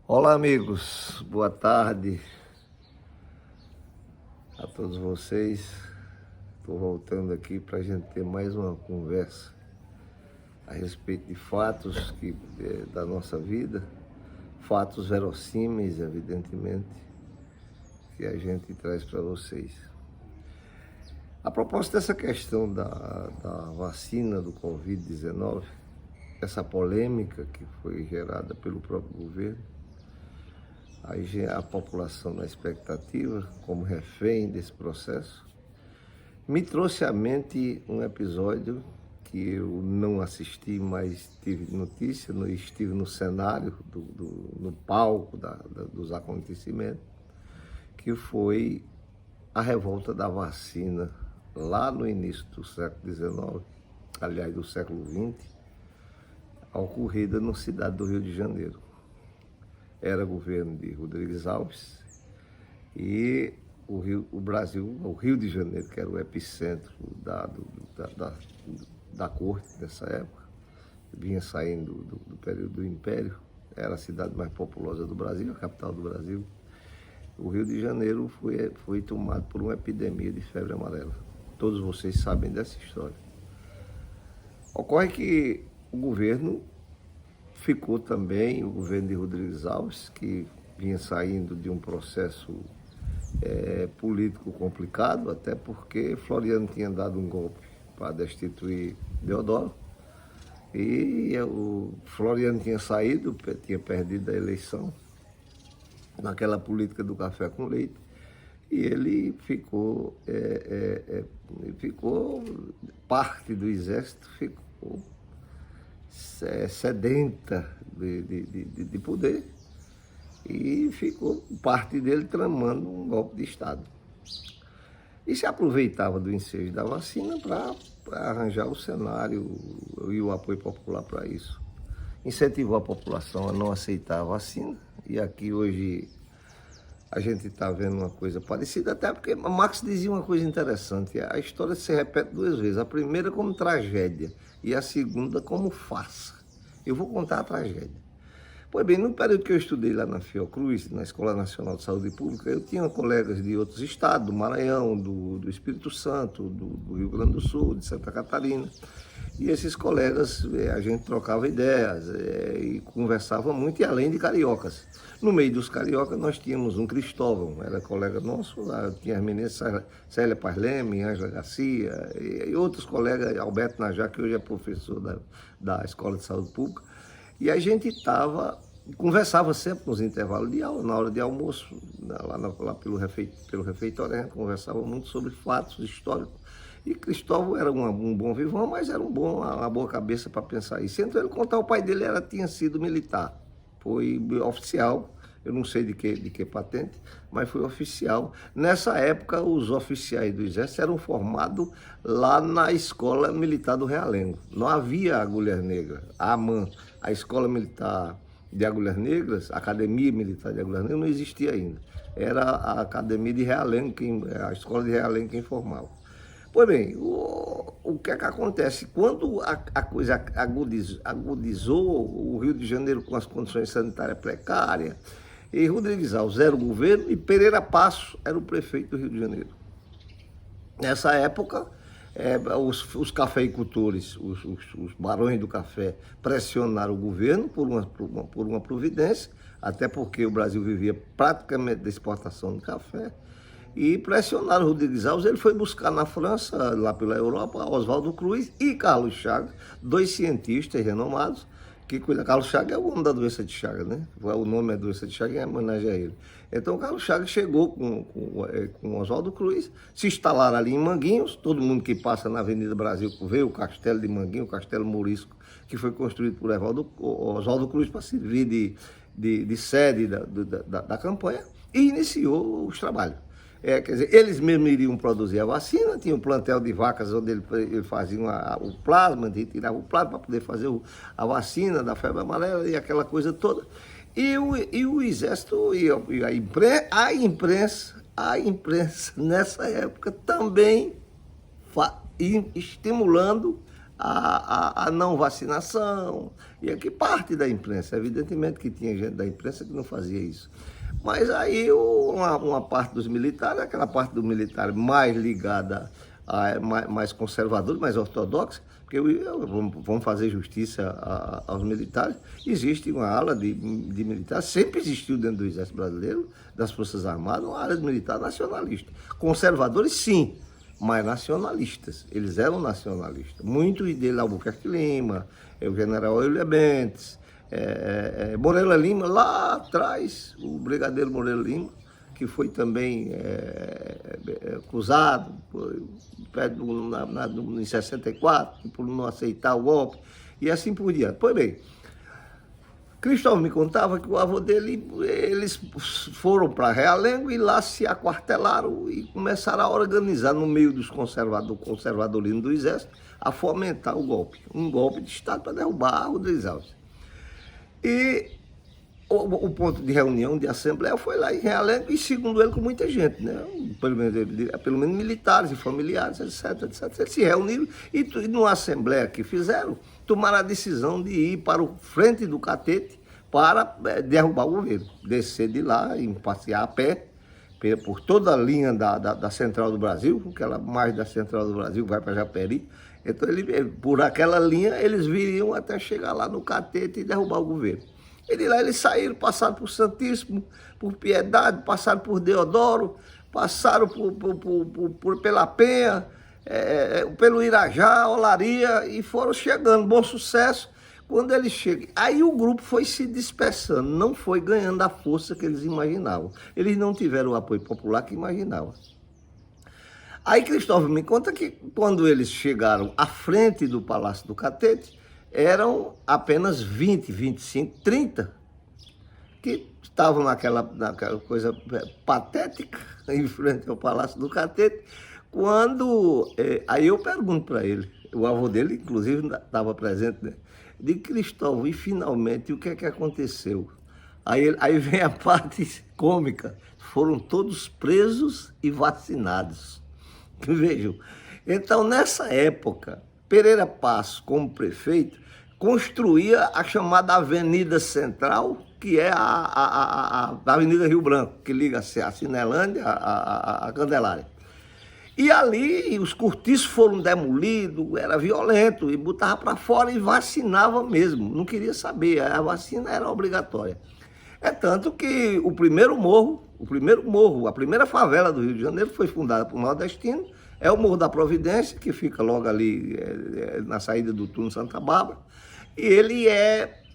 Olá, amigos, boa tarde a todos vocês. Estou voltando aqui para a gente ter mais uma conversa a respeito de fatos da nossa vida, fatos verossímeis, evidentemente, que a gente traz para vocês. A propósito dessa questão da vacina do Covid-19, essa polêmica que foi gerada pelo próprio governo, a população na expectativa, como refém desse processo, me trouxe à mente um episódio que eu não assisti, mas tive notícia, estive no cenário, no palco dos acontecimentos, que foi a revolta da vacina lá no início do século XIX, aliás, do século XX, ocorrida na cidade do Rio de Janeiro. Era governo de Rodrigues Alves e o Rio de Janeiro, que era o epicentro da corte nessa época, vinha saindo do período do Império, era a cidade mais populosa do Brasil, a capital do Brasil. O Rio de Janeiro foi tomado por uma epidemia de febre amarela. Todos vocês sabem dessa história. Ocorre que o governo ficou também, o governo de Rodrigues Alves, que vinha saindo de um processo político complicado, até porque Floriano tinha dado um golpe para destituir Deodoro, e o Floriano tinha saído, tinha perdido a eleição naquela política do café com leite, e ele ficou parte do exército ficou sedenta de poder, e ficou parte dele tramando um golpe de Estado. E se aproveitava do ensejo da vacina para arranjar o cenário e o apoio popular para isso. Incentivou a população a não aceitar a vacina, e aqui hoje a gente está vendo uma coisa parecida, até porque Marx dizia uma coisa interessante: a história se repete duas vezes, a primeira como tragédia e a segunda como farsa. Eu vou contar a tragédia. Pois bem, no período que eu estudei lá na Fiocruz, na Escola Nacional de Saúde Pública, eu tinha colegas de outros estados, do Maranhão, do Espírito Santo, do Rio Grande do Sul, de Santa Catarina. E esses colegas, a gente trocava ideias e conversava muito, e além de cariocas. No meio dos cariocas, nós tínhamos um Cristóvão, era colega nosso, lá tinha as meninas Célia Parleme, Ângela Garcia, e outros colegas, Alberto Najá, que hoje é professor da Escola de Saúde Pública. E a gente conversava sempre nos intervalos de aula, na hora de almoço, lá pelo refeitório, a gente conversava muito sobre fatos históricos. E Cristóvão era um bom vivão, mas era uma boa cabeça para pensar isso. Então ele contar, o pai dele tinha sido militar, foi oficial, eu não sei de que patente, mas foi oficial. Nessa época, os oficiais do Exército eram formados lá na Escola Militar do Realengo. Não havia Agulhas Negras, a AMAN, a Escola Militar de Agulhas Negras, a Academia Militar de Agulhas Negras, não existia ainda. Era a Academia de Realengo, a Escola de Realengo quem formava. Pois bem, o que é que acontece? Quando a coisa agudizou, o Rio de Janeiro com as condições sanitárias precárias, e Rodrigues Alves era o governo e Pereira Passos era o prefeito do Rio de Janeiro. Nessa época, os cafeicultores, os barões do café, pressionaram o governo por uma providência, até porque o Brasil vivia praticamente da exportação de café, e pressionaram o Rodrigues Alves. Ele foi buscar na França, lá pela Europa, Oswaldo Cruz e Carlos Chagas, dois cientistas renomados, que cuida. Carlos Chagas é o nome da doença de Chagas, né? O nome é doença de Chagas, em homenagem a ele. Então, Carlos Chagas chegou com Oswaldo Cruz, se instalaram ali em Manguinhos. Todo mundo que passa na Avenida Brasil vê o Castelo de Manguinhos, o Castelo Morisco, que foi construído por Oswaldo Cruz para servir de sede da campanha, e iniciou os trabalhos. Quer dizer, eles mesmos iriam produzir a vacina, tinha um plantel de vacas onde eles faziam o plasma, tiravam o plasma para poder fazer a vacina da febre amarela e aquela coisa toda. E o Exército e a imprensa nessa época também estimulando a não vacinação, e aqui parte da imprensa, evidentemente que tinha gente da imprensa que não fazia isso. Mas aí uma parte dos militares, aquela parte do militar mais ligada, mais conservadora, mais ortodoxa, porque vamos fazer justiça aos militares, existe uma ala de militares, sempre existiu dentro do Exército Brasileiro, das Forças Armadas, uma ala de militar nacionalista. Conservadores, sim, mas nacionalistas, eles eram nacionalistas. Muitos dele, Albuquerque Lima, o general Euler Bentes, Moreira Lima, lá atrás, o brigadeiro Moreira Lima, que foi também acusado em 64, por não aceitar o golpe, e assim por diante. Pois bem, Cristóvão me contava que o avô dele, eles foram para Realengo e lá se aquartelaram e começaram a organizar no meio dos conservadorismo do Exército, a fomentar o golpe, um golpe de Estado para derrubar Rodrigues Alves. E o ponto de reunião, de assembleia, foi lá em Realengo e, segundo ele, com muita gente, né? Pelo menos militares e familiares, etc, etc. Eles se reuniram e numa assembleia que fizeram, tomaram a decisão de ir para o frente do Catete para derrubar o governo, descer de lá e passear a pé por toda a linha da Central do Brasil, porque ela mais da Central do Brasil vai para Japeri. Então, por aquela linha, eles viriam até chegar lá no Catete e derrubar o governo. E de lá eles saíram, passaram por Santíssimo, por Piedade, passaram por Deodoro, passaram pela Penha, pelo Irajá, Olaria, e foram chegando, Bom Sucesso. Quando eles chegam, aí o grupo foi se dispersando, não foi ganhando a força que eles imaginavam. Eles não tiveram o apoio popular que imaginavam. Aí Cristóvão me conta que quando eles chegaram à frente do Palácio do Catete, eram apenas 20, 25, 30 que estavam naquela coisa patética em frente ao Palácio do Catete, quando... aí eu pergunto para ele, o avô dele, inclusive, estava presente, né? De Cristóvão, e finalmente o que é que aconteceu? Aí vem a parte cômica, foram todos presos e vacinados. Vejam, então nessa época, Pereira Passos, como prefeito, construía a chamada Avenida Central, que é a Avenida Rio Branco, que liga a Cinelândia a Candelária. E ali os cortiços foram demolidos, era violento, e botava para fora e vacinava mesmo, não queria saber, a vacina era obrigatória. É tanto que o primeiro morro, a primeira favela do Rio de Janeiro foi fundada por nordestino, é o Morro da Providência, que fica logo ali na saída do túnel Santa Bárbara, e ele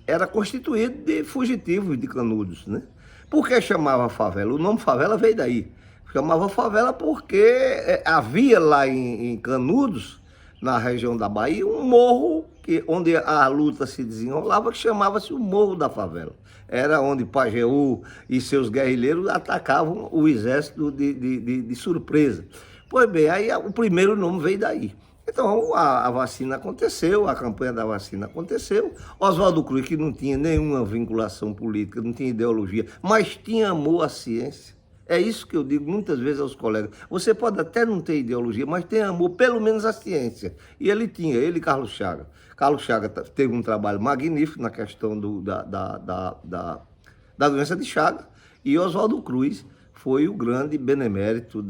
era constituído de fugitivos de Canudos, né? Por que chamava favela? O nome favela veio daí. Chamava favela porque havia lá em Canudos, na região da Bahia, um morro onde a luta se desenrolava, que chamava-se o Morro da Favela. Era onde Pajeú e seus guerrilheiros atacavam o exército de surpresa. Pois bem, aí o primeiro nome veio daí. Então a vacina aconteceu, a campanha da vacina aconteceu. Oswaldo Cruz, que não tinha nenhuma vinculação política, não tinha ideologia, mas tinha amor à ciência. É isso que eu digo muitas vezes aos colegas. Você pode até não ter ideologia, mas tem amor, pelo menos à ciência. E ele tinha, ele e Carlos Chagas. Carlos Chagas teve um trabalho magnífico na questão da doença de Chagas. E Oswaldo Cruz foi o grande benemérito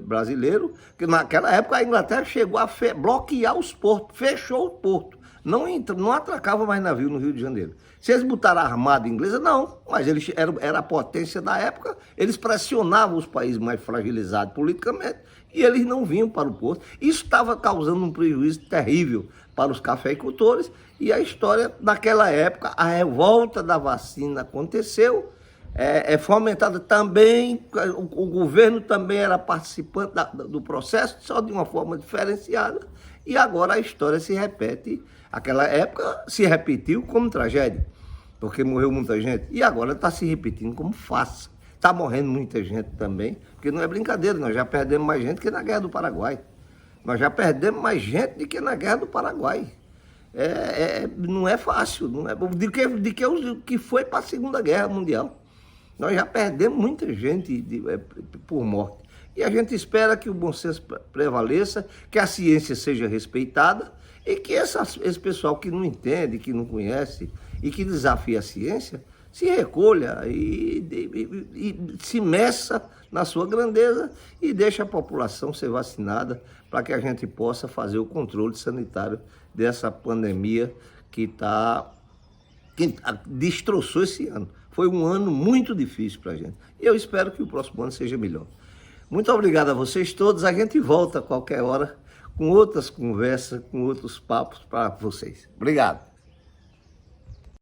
brasileiro, que naquela época a Inglaterra chegou a bloquear os portos, fechou o porto. Não atracava mais navio no Rio de Janeiro. Se eles botaram a armada inglesa, não, mas eles era a potência da época, eles pressionavam os países mais fragilizados politicamente e eles não vinham para o porto. Isso estava causando um prejuízo terrível para os cafeicultores e a história, naquela época, a revolta da vacina aconteceu, fomentada também, o governo também era participante do processo, só de uma forma diferenciada, e agora a história se repete. Aquela época se repetiu como tragédia, porque morreu muita gente, e agora está se repetindo como farsa. Está morrendo muita gente também, porque não é brincadeira, nós já perdemos mais gente que na Guerra do Paraguai. Nós já perdemos mais gente do que na Guerra do Paraguai. Não é fácil, não é do que foi para a Segunda Guerra Mundial. Nós já perdemos muita gente por morte. E a gente espera que o bom senso prevaleça, que a ciência seja respeitada e que esse pessoal que não entende, que não conhece e que desafia a ciência, se recolha e se meça na sua grandeza e deixe a população ser vacinada para que a gente possa fazer o controle sanitário dessa pandemia que destroçou esse ano. Foi um ano muito difícil para a gente. E eu espero que o próximo ano seja melhor. Muito obrigado a vocês todos. A gente volta a qualquer hora com outras conversas, com outros papos para vocês. Obrigado.